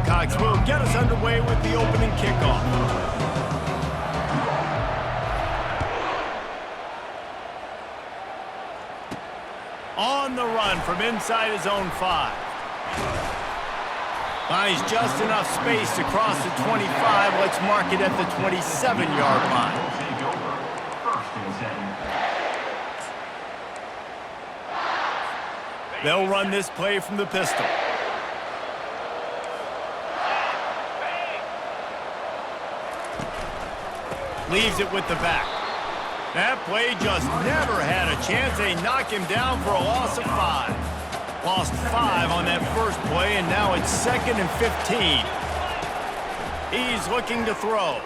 Gamecocks will get us underway with the opening kickoff. On the run from inside his own 5. Finds just enough space to cross the 25. Let's mark it at the 27-yard line. They'll run this play from the pistol. Leaves it with the back. That play just never had a chance. They knock him down for a loss of 5. Lost 5 on that first play, and now it's 2nd and 15. He's looking to throw.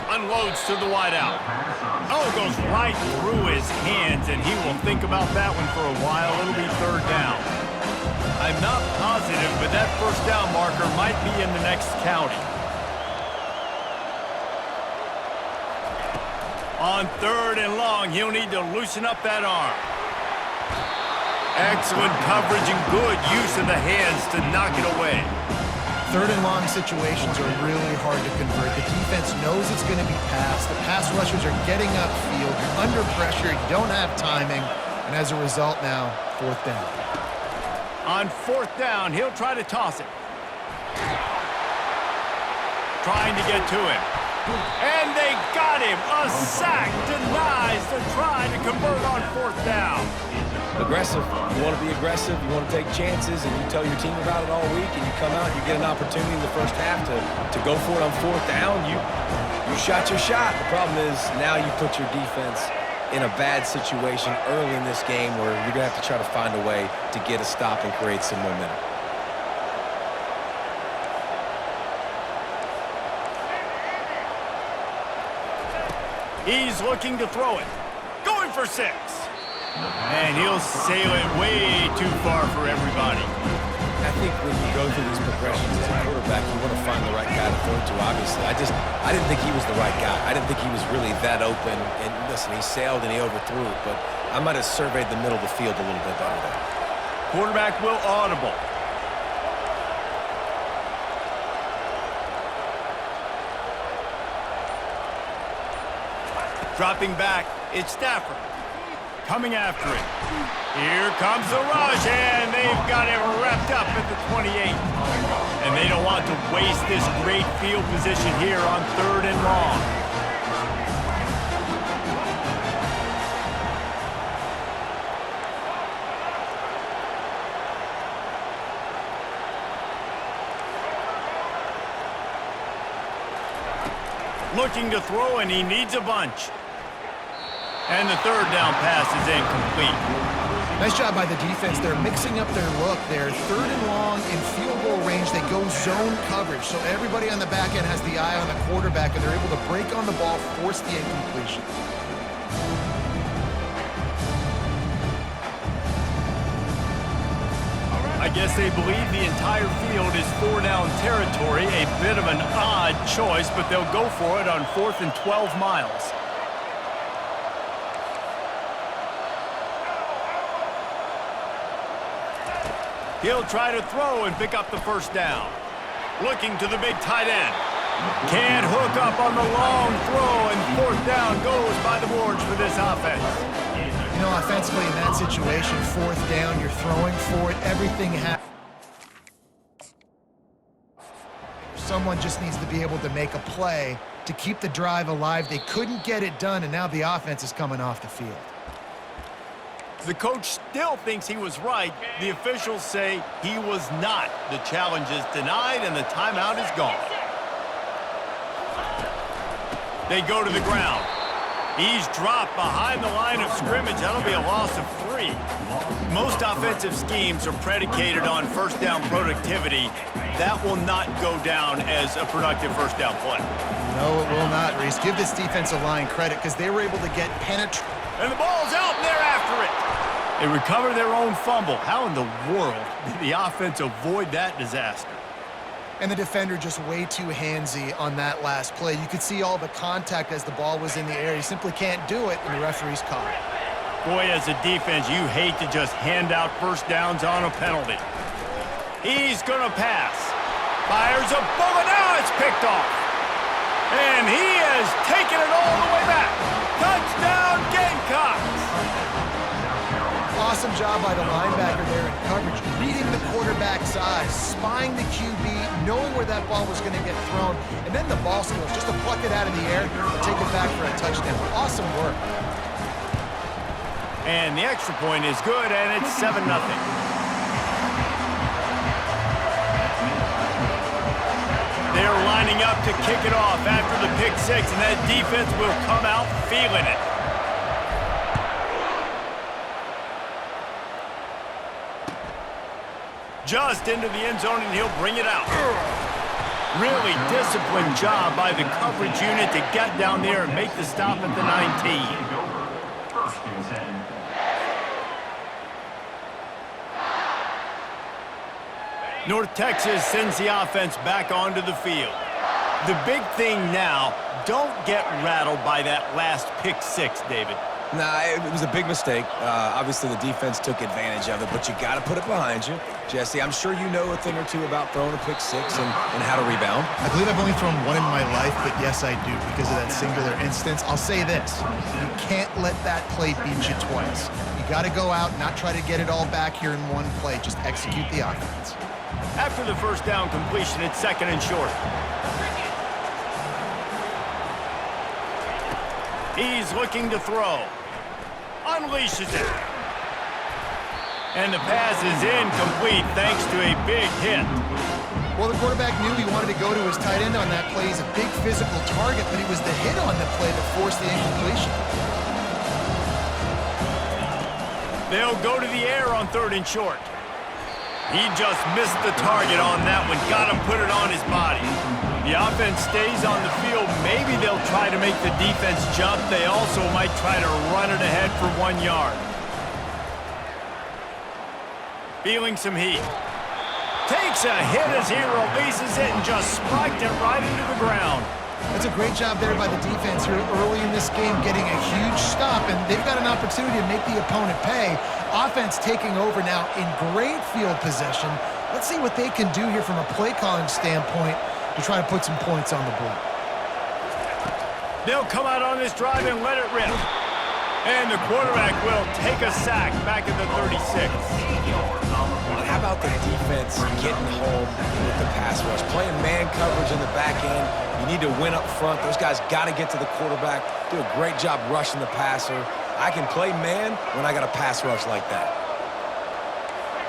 Unloads to the wideout. Oh, goes right through his hands, and he will think about that one for a while. It'll be 3rd down. I'm not positive, but that 1st down marker might be in the next county. On 3rd and long, he'll need to loosen up that arm. Excellent coverage and good use of the hands to knock it away. 3rd and long situations are really hard to convert. The defense knows it's going to be passed. The pass rushers are getting upfield. You're under pressure. You don't have timing. And as a result now, 4th down. On 4th down, he'll try to toss it. Trying to get to him. And they got him. A sack denies the try to convert on 4th down. Aggressive. You want to be aggressive. You want to take chances, and you tell your team about it all week, and you come out, you get an opportunity in the first half to go for it on 4th down. You shot your shot. The problem is now you put your defense in a bad situation early in this game where you're going to have to try to find a way to get a stop and create some momentum. He's looking to throw it. Going for 6. And he'll sail it way too far for everybody. I think when you go through these progressions as a quarterback, you want to find the right guy to throw to, obviously. I didn't think he was the right guy. I didn't think he was really that open. And listen, he sailed and he overthrew it, but I might have surveyed the middle of the field a little bit better there. Quarterback will audible. Dropping back, it's Stafford. Coming after it. Here comes the rush, and they've got it wrapped up at the 28. And they don't want to waste this great field position here on 3rd and long. Looking to throw, and he needs a bunch. And the 3rd down pass is incomplete. Nice job by the defense. They're mixing up their look. They're 3rd and long in field goal range. They go zone coverage. So everybody on the back end has the eye on the quarterback, and they're able to break on the ball, force the incompletion. I guess they believe the entire field is 4-down territory. A bit of an odd choice, but they'll go for it on 4th and 12 miles. He'll try to throw and pick up the 1st down. Looking to the big tight end. Can't hook up on the long throw, and 4th down goes by the boards for this offense. You know, offensively in that situation, 4th down, you're throwing for it, everything happens. Someone just needs to be able to make a play to keep the drive alive. They couldn't get it done, and now the offense is coming off the field. The coach still thinks he was right. The officials say he was not. The challenge is denied, and the timeout is gone. They go to the ground. He's dropped behind the line of scrimmage. That'll be a loss of 3. Most offensive schemes are predicated on 1st down productivity. That will not go down as a productive 1st down play. No, it will not, Reese. Give this defensive line credit because they were able to get penetrated. And the ball's out, and they're after it. They recover their own fumble. How in the world did the offense avoid that disaster? And the defender just way too handsy on that last play. You could see all the contact as the ball was in the air. He simply can't do it, and the referee's caught it. Boy, as a defense, you hate to just hand out 1st downs on a penalty. He's going to pass. Fires a bullet. Now it's picked off. And he has taken it all the way back. Touchdown, Gamecocks. Awesome job by the linebacker there in coverage, reading the quarterback's side, spying the QB, knowing where that ball was going to get thrown, and then the ball skills, just to pluck it out of the air and take it back for a touchdown. Awesome work. And the extra point is good, and it's 7-0. They're lining up to kick it off after the pick six, and that defense will come out feeling it. Just into the end zone, and he'll bring it out. Really disciplined job by the coverage unit to get down there and make the stop at the 19. North Texas sends the offense back onto the field. The big thing now, don't get rattled by that last pick six, David. Nah, it was a big mistake. Obviously, the defense took advantage of it, but you got to put it behind you. Jesse, I'm sure you know a thing or two about throwing a pick six and how to rebound. I believe I've only thrown one in my life, but yes, I do because of that singular instance. I'll say this. You can't let that play beat you twice. You got to go out, not try to get it all back here in one play. Just execute the offense. After the first down completion, it's 2nd and short. He's looking to throw. Unleashes it. And the pass is incomplete thanks to a big hit. Well, the quarterback knew he wanted to go to his tight end on that play. He's a big physical target, but it was the hit on the play that forced the incompletion. They'll go to the air on 3rd and short. He just missed the target on that one. Got him, put it on his body. The offense stays on the field. Maybe they'll try to make the defense jump. They also might try to run it ahead for 1 yard. Feeling some heat. Takes a hit as he releases it and just spiked it right into the ground. That's a great job there by the defense here early in this game, getting a huge stop, and they've got an opportunity to make the opponent pay. Offense taking over now in great field possession. Let's see what they can do here from a play calling standpoint to try to put some points on the board. They'll come out on this drive and let it rip. And the quarterback will take a sack back at the 36. How about the defense getting home with the pass rush? Playing man coverage in the back end. You need to win up front. Those guys got to get to the quarterback. Do a great job rushing the passer. I can play man when I got a pass rush like that.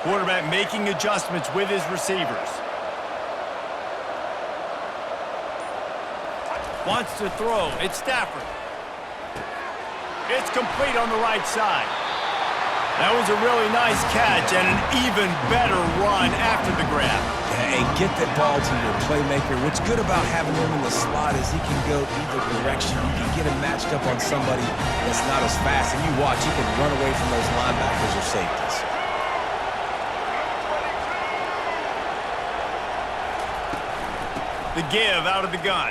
Quarterback making adjustments with his receivers. Wants to throw. It's Stafford. It's complete on the right side. That was a really nice catch and an even better run after the grab. Hey, get that ball to your playmaker. What's good about having him in the slot is he can go either direction. You can get him matched up on somebody that's not as fast, and you watch, he can run away from those linebackers or safeties. The give out of the gun.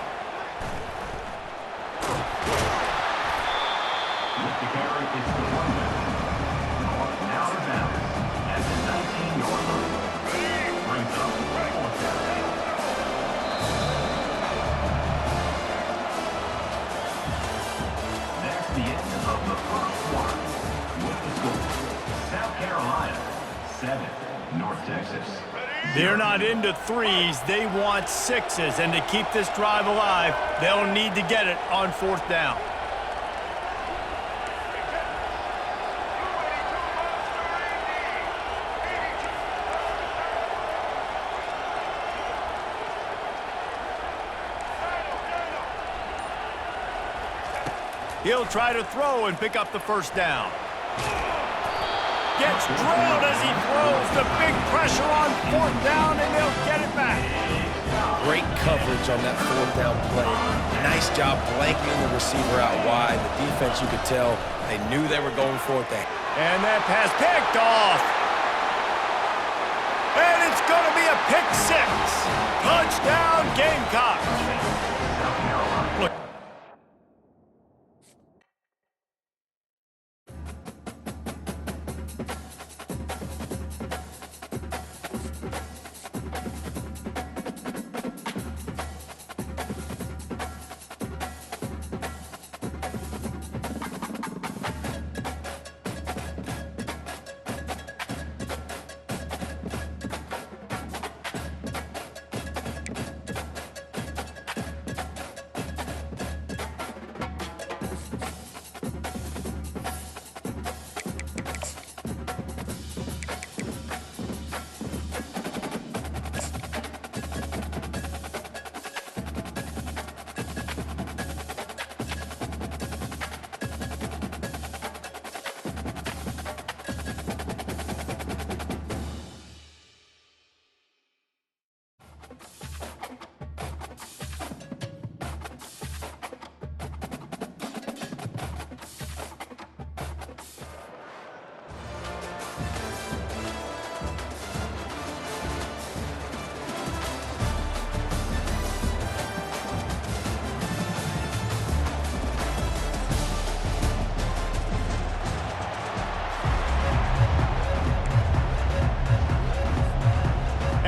North Texas. They're not into threes. They want sixes. And to keep this drive alive, they'll need to get it on 4th down. He'll try to throw and pick up the 1st down. Gets drilled as he throws. The big pressure on 4th down, and they'll get it back. Great coverage on that 4th down play. Nice job blanketing the receiver out wide. The defense, you could tell, they knew they were going for it. And that pass picked off. And it's going to be a pick six. Touchdown, Gamecocks. Look.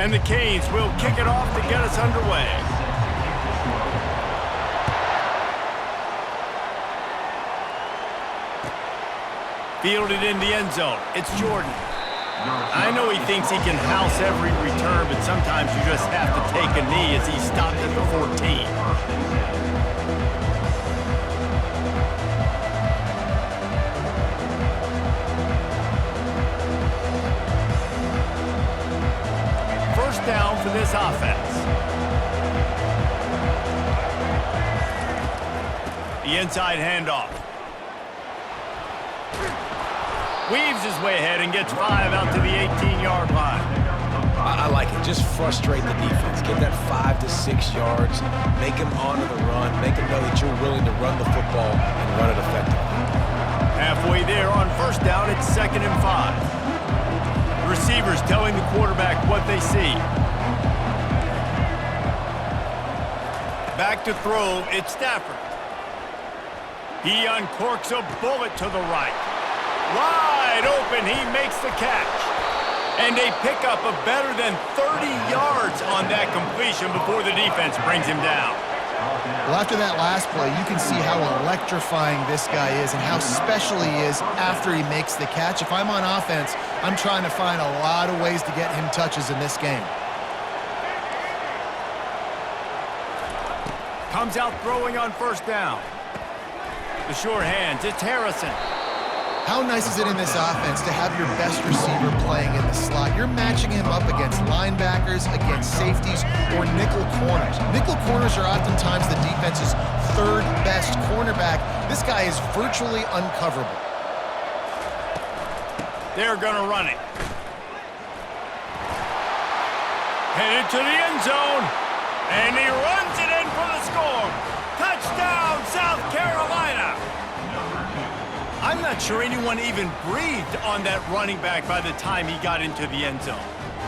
And the Canes will kick it off to get us underway. Fielded in the end zone. It's Jordan. I know he thinks he can house every return, but sometimes you just have to take a knee as he stopped at the 14. First down for this offense. The inside handoff. Weaves his way ahead and gets 5 out to the 18-yard line. I like it. Just frustrate the defense. Get that 5 to 6 yards. Make them honor the run. Make them know that you're willing to run the football and run it effectively. Halfway there on first down, it's 2nd and 5. Receivers telling the quarterback what they see. Back to throw, it's Stafford. He uncorks a bullet to the right. Wide open, he makes the catch. And they pick up a better than 30 yards on that completion before the defense brings him down. Well, after that last play, you can see how electrifying this guy is and how special he is after he makes the catch. If I'm on offense, I'm trying to find a lot of ways to get him touches in this game. Comes out throwing on first down. The short hands, it's Harrison. How nice is it in this offense to have your best receiver playing in the slot? You're matching him up against linebackers, against safeties, or nickel corners. Nickel corners are oftentimes the defense's third best cornerback. This guy is virtually uncoverable. They're going to run it. Headed to the end zone. And he runs it in for the score. Touchdown, South Carolina. I'm not sure anyone even breathed on that running back by the time he got into the end zone.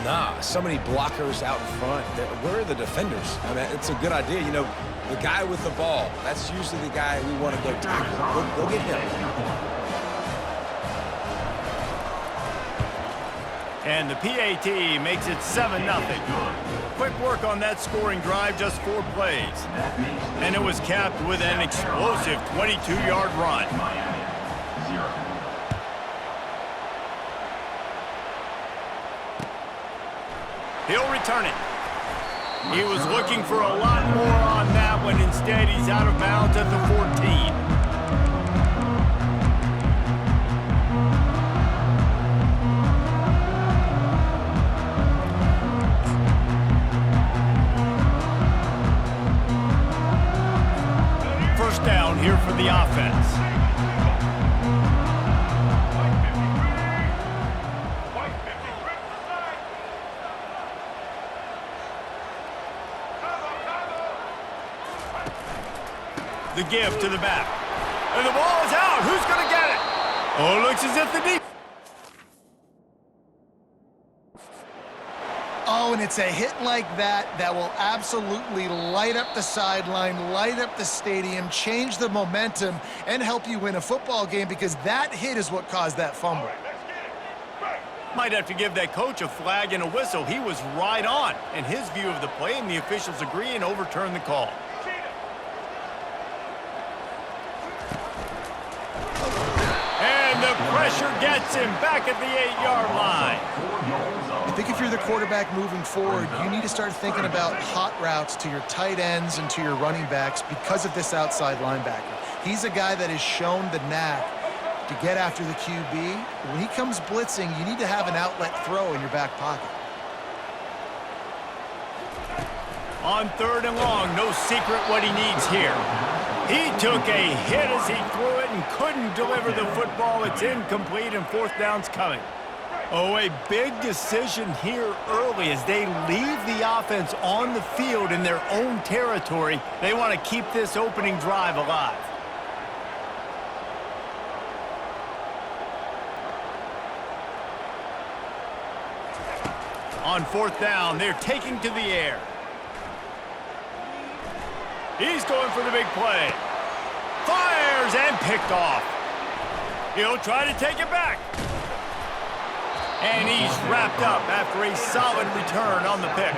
Nah, so many blockers out in front. Where are the defenders? I mean, it's a good idea. You know, the guy with the ball, that's usually the guy we want to go tackle. Go get him. And the PAT makes it 7-0. Quick work on that scoring drive, just 4 plays. And it was capped with an explosive 22-yard run. He'll return it. He was looking for a lot more on that one. Instead, he's out of bounds at the 14. First down here for the offense. The give to the back. And the ball is out. Who's going to get it? Oh, looks as if the deep. Oh, and it's a hit like that that will absolutely light up the sideline, light up the stadium, change the momentum, and help you win a football game because that hit is what caused that fumble. Might have to give that coach a flag and a whistle. He was right on in his view of the play, and the officials agree and overturn the call. And the pressure gets him back at the 8-yard line. I think if you're the quarterback moving forward, you need to start thinking about hot routes to your tight ends and to your running backs because of this outside linebacker. He's a guy that has shown the knack to get after the QB. When he comes blitzing, you need to have an outlet throw in your back pocket. On 3rd and long, no secret what he needs here. He took a hit as he threw it and couldn't deliver the football. It's incomplete and 4th down's coming. Oh, a big decision here early as they leave the offense on the field in their own territory. They want to keep this opening drive alive. On 4th down, they're taking to the air. He's going for the big play. Fires and picked off. He'll try to take it back. And he's wrapped up after a solid return on the pick.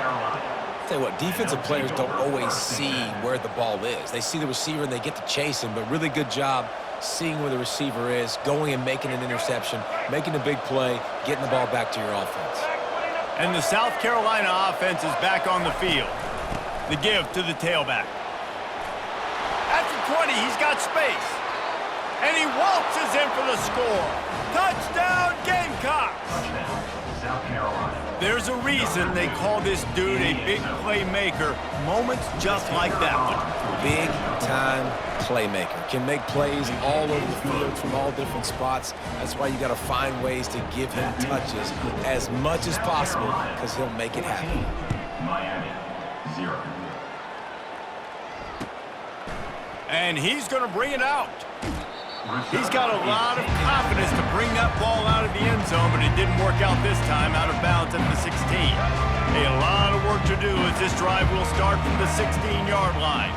Tell you what, defensive players don't always see where the ball is. They see the receiver and they get to chase him, but really good job seeing where the receiver is, going and making an interception, making a big play, getting the ball back to your offense. And the South Carolina offense is back on the field. The give to the tailback. At the 20, he's got space. And he waltzes in for the score. Touchdown, Gamecocks! South Carolina. There's a reason they call this dude a big playmaker. Moments just like that one. Big-time playmaker. Can make plays all over the field from all different spots. That's why you got to find ways to give him touches as much as possible because he'll make it happen. Miami, 0. And he's going to bring it out. He's got a lot of confidence to bring that ball out of the end zone, but it didn't work out this time, out of bounds at the 16. A lot of work to do as this drive will start from the 16-yard line.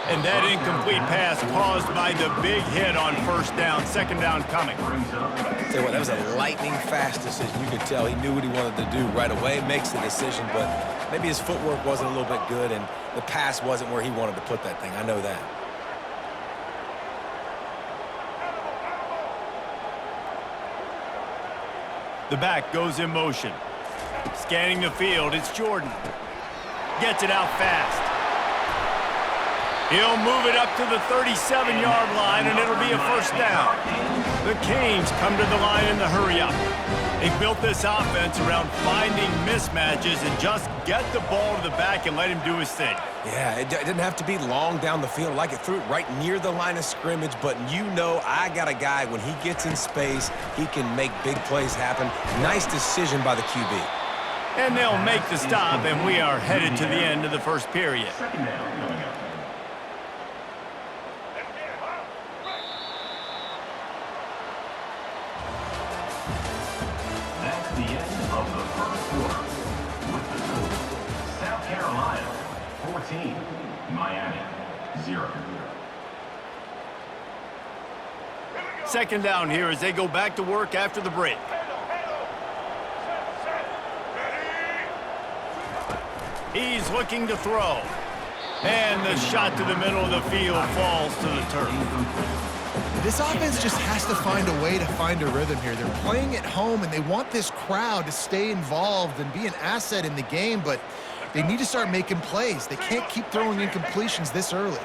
And that incomplete pass caused by the big hit on first down, second down coming. Tell you what, that was a lightning-fast decision. You could tell he knew what he wanted to do right away, makes the decision, but maybe his footwork wasn't a little bit good, and the pass wasn't where he wanted to put that thing. I know that. The back goes in motion. Scanning the field, it's Jordan. Gets it out fast. He'll move it up to the 37-yard line, and it'll be a first down. The Canes come to the line in the hurry-up. They built this offense around finding mismatches and just get the ball to the back and let him do his thing. Yeah, it didn't have to be long down the field. Like it threw it right near the line of scrimmage, but you know I got a guy, when he gets in space, he can make big plays happen. Nice decision by the QB. And they'll make the stop, and we are headed to the end of the first period. Second down coming up. That's the end of the first quarter. With the score, South Carolina 14, Miami 0. Second down here as they go back to work after the break. He's looking to throw. And the shot to the middle of the field falls to the turf. This offense just has to find a way to find a rhythm here. They're playing at home, and they want this crowd to stay involved and be an asset in the game, but they need to start making plays. They can't keep throwing incompletions this early.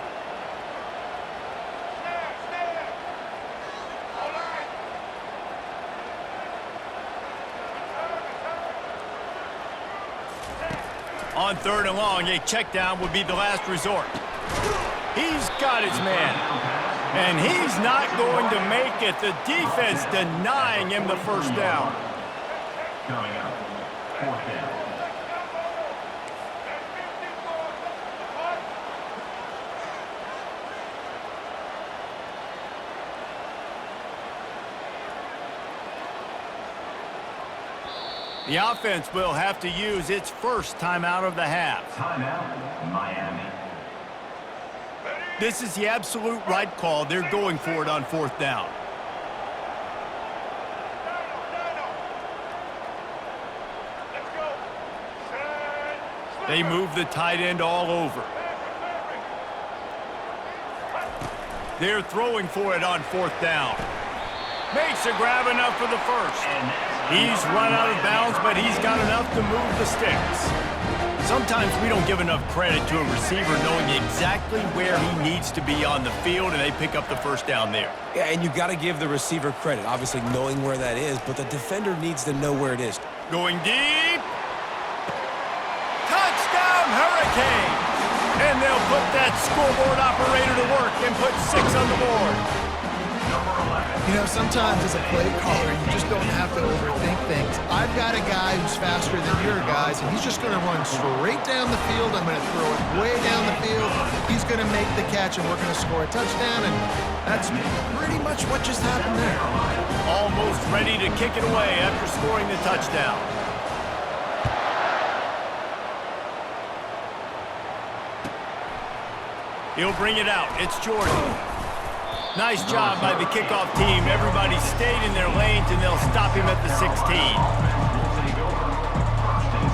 On third and long, a check down would be the last resort. He's got his man. And he's not going to make it. The defense denying him the first down. Coming up, fourth down. The offense will have to use its first timeout of the half. Timeout, Miami. This is the absolute right call. They're going for it on fourth down. They move the tight end all over. They're throwing for it on fourth down. Makes a grab enough for the first. He's run out of bounds, but he's got enough to move the sticks. Sometimes we don't give enough credit to a receiver knowing exactly where he needs to be on the field, and they pick up the first down there. Yeah, and you got to give the receiver credit, obviously knowing where that is, but the defender needs to know where it is. Going deep. Touchdown, Hurricanes! And they'll put that scoreboard operator to work and put 6 on the board. You know, sometimes as a play caller, you just don't have to overthink things. I've got a guy who's faster than your guys, and he's just going to run straight down the field. I'm going to throw it way down the field. He's going to make the catch, and we're going to score a touchdown, and that's pretty much what just happened there. Almost ready to kick it away after scoring the touchdown. He'll bring it out. It's Jordan. Nice job by the kickoff team. Everybody stayed in their lanes, and they'll stop him at the 16. Will take over. First and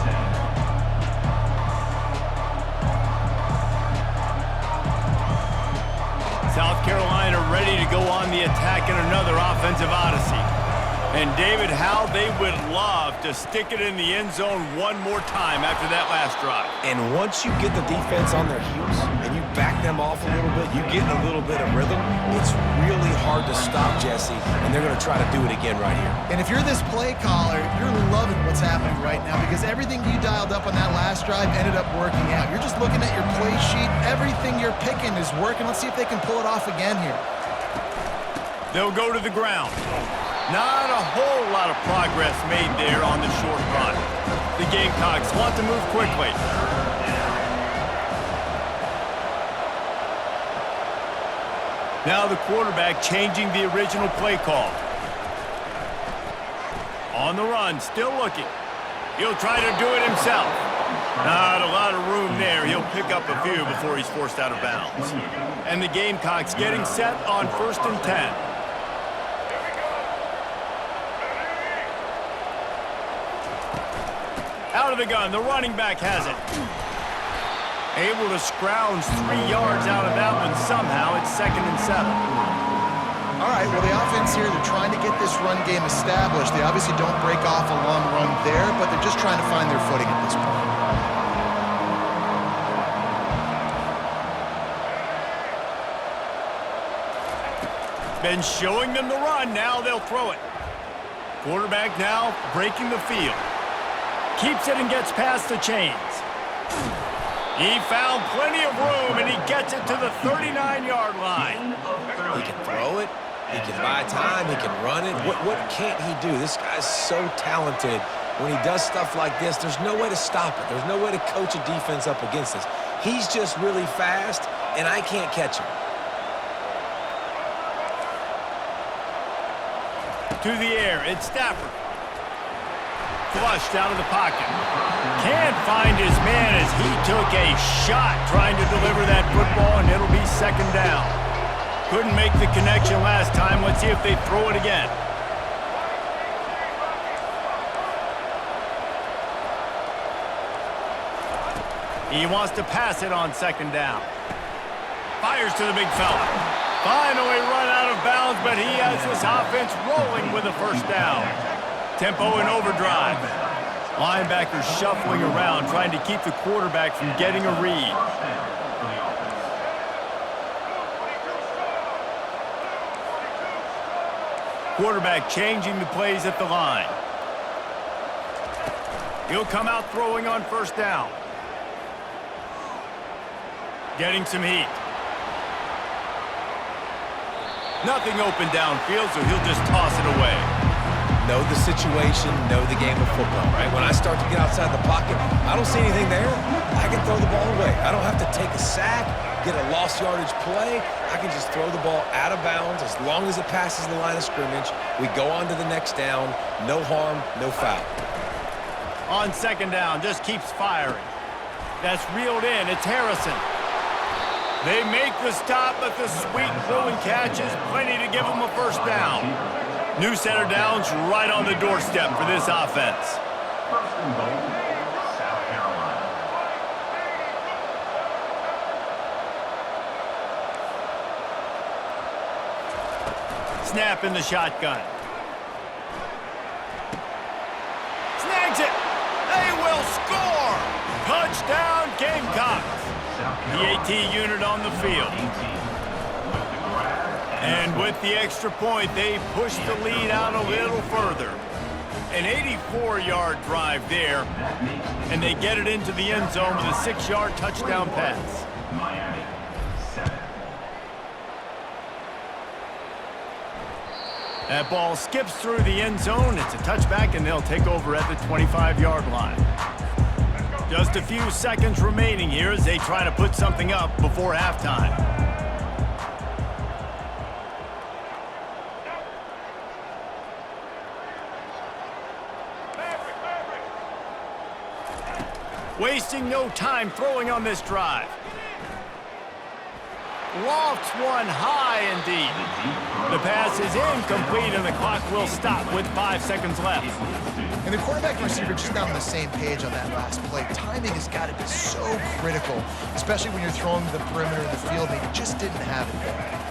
10. South Carolina ready to go on the attack in another offensive odyssey. And David, how they would love to stick it in the end zone one more time after that last drive. And once you get the defense on their heels and you back them off a little bit, you get a little bit of rhythm, it's really hard to stop, Jesse, and they're going to try to do it again right here. And if you're this play caller, you're loving what's happening right now because everything you dialed up on that last drive ended up working out. You're just looking at your play sheet. Everything you're picking is working. Let's see if they can pull it off again here. They'll go to the ground. Not a whole lot of progress made there on the short run. The Gamecocks want to move quickly. Now the quarterback changing the original play call. On the run, still looking. He'll try to do it himself. Not a lot of room there. He'll pick up a few before he's forced out of bounds. And the Gamecocks getting set on 1st and 10. Out of the gun, the running back has it. Able to scrounge 3 yards out of that one somehow. It's 2nd and 7. All right, well, the offense here, they're trying to get this run game established. They obviously don't break off a long run there, but they're just trying to find their footing at this point. Been showing them the run. Now they'll throw it. Quarterback now breaking the field. Keeps it and gets past the chains. He found plenty of room, and he gets it to the 39-yard line. He can throw it. He can buy time. He can run it. What can't he do? This guy's so talented. When he does stuff like this, there's no way to stop it. There's no way to coach a defense up against this. He's just really fast, and I can't catch him. To the air, it's Stafford. Flushed out of the pocket. Can't find his man as he took a shot trying to deliver that football, and it'll be 2nd down. Couldn't make the connection last time. Let's see if they throw it again. He wants to pass it on 2nd down. Fires to the big fella. Finally run out of bounds, but he has this offense rolling with a 1st down. Tempo in overdrive. Linebackers shuffling around, trying to keep the quarterback from getting a read. Quarterback changing the plays at the line. He'll come out throwing on 1st down. Getting some heat. Nothing open downfield, so he'll just toss it away. Know the situation, know the game of football, right? When I start to get outside the pocket, I don't see anything there. I can throw the ball away. I don't have to take a sack, get a lost yardage play. I can just throw the ball out of bounds as long as it passes the line of scrimmage. We go on to the next down. No harm, no foul. On 2nd down, just keeps firing. That's reeled in. It's Harrison. They make the stop, but the sweet throwing catch is plenty to give them a 1st down. New set of downs right on the doorstep for this offense. 1st and goal, South Carolina. Snap in the shotgun. Snags it. They will score. Touchdown, Gamecocks. The AT unit on the field. And with the extra point, they push the lead out a little further. An 84-yard drive there, and they get it into the end zone with a 6-yard touchdown pass. Miami, 7. That ball skips through the end zone. It's a touchback, and they'll take over at the 25-yard line. Just a few seconds remaining here as they try to put something up before halftime. Wasting no time throwing on this drive. lofts one high and deep. The pass is incomplete, and the clock will stop with 5 seconds left. And the quarterback and receiver just not on the same page on that last play. Timing has got to be so critical, especially when you're throwing to the perimeter of the field. They just didn't have it there.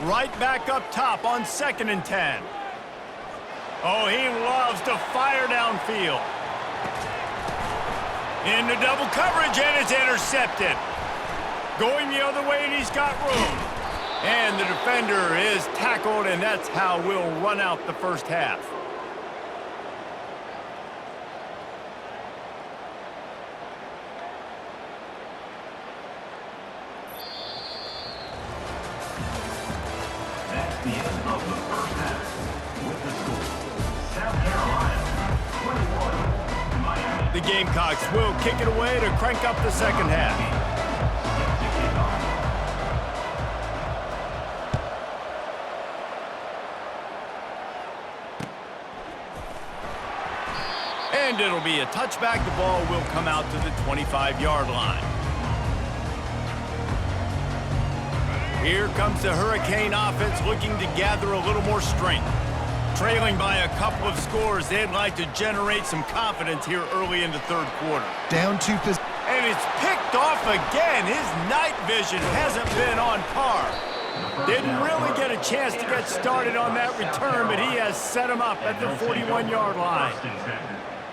Right back up top on 2nd and 10. Oh, he loves to fire downfield. Into double coverage, and it's intercepted. Going the other way, and he's got room. And the defender is tackled, and that's how we'll run out the first half. That's the end of the first half. With the score, South Carolina 21, Miami. The Gamecocks will kick it away to crank up the second half. Set to kick off. And it'll be a touchback. The ball will come out to the 25-yard line. Here comes the Hurricane offense looking to gather a little more strength. Trailing by a couple of scores, they'd like to generate some confidence here early in the third quarter. Down 2 positions. And it's picked off again. His night vision hasn't been on par. Didn't really get a chance to get started on that return, but he has set him up at the 41-yard line.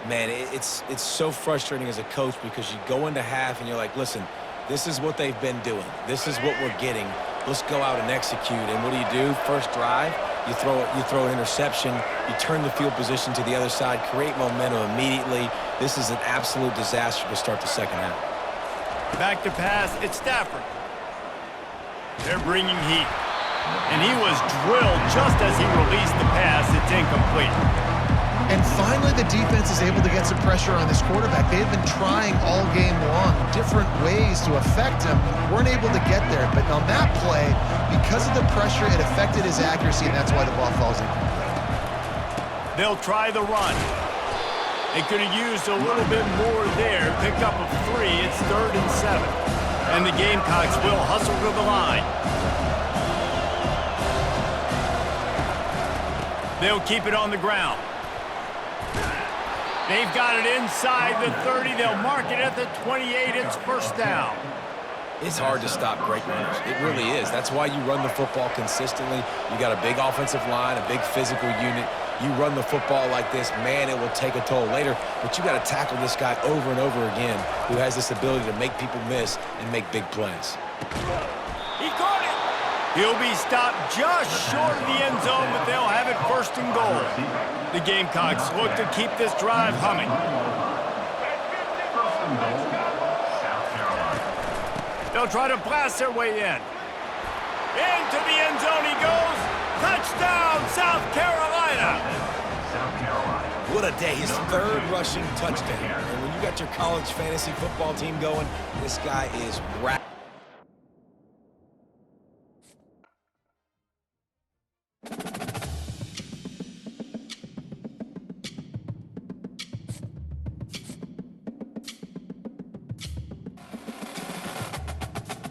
Man, it's so frustrating as a coach because you go into half and you're like, listen, this is what they've been doing. This is what we're getting. Let's go out and execute. And what do? First drive, you throw an interception, you turn the field position to the other side, create momentum immediately. This is an absolute disaster to start the second half. Back to pass, it's Stafford. They're bringing heat. And he was drilled just as he released the pass. It's incomplete. And finally, the defense is able to get some pressure on this quarterback. They've been trying all game long different ways to affect him. Weren't able to get there. But on that play, because of the pressure, it affected his accuracy, and that's why the ball falls incomplete. They'll try the run. They could have used a little bit more there. Pick up a 3. It's 3rd and 7. And the Gamecocks will hustle to the line. They'll keep it on the ground. They've got it inside the 30. They'll mark it at the 28. It's first down. It's hard to stop great runners. It really is. That's why you run the football consistently. You got a big offensive line, a big physical unit. You run the football like this, man, it will take a toll later. But you got to tackle this guy over and over again who has this ability to make people miss and make big plays. He caught it. He'll be stopped just short of the end zone, but they'll have it 1st and goal. The Gamecocks look to keep this drive humming. 1st and goal, South Carolina. They'll try to blast their way in. Into the end zone he goes. Touchdown, South Carolina. South Carolina. What a day. His 3rd rushing touchdown. And when you got your college fantasy football team going, this guy is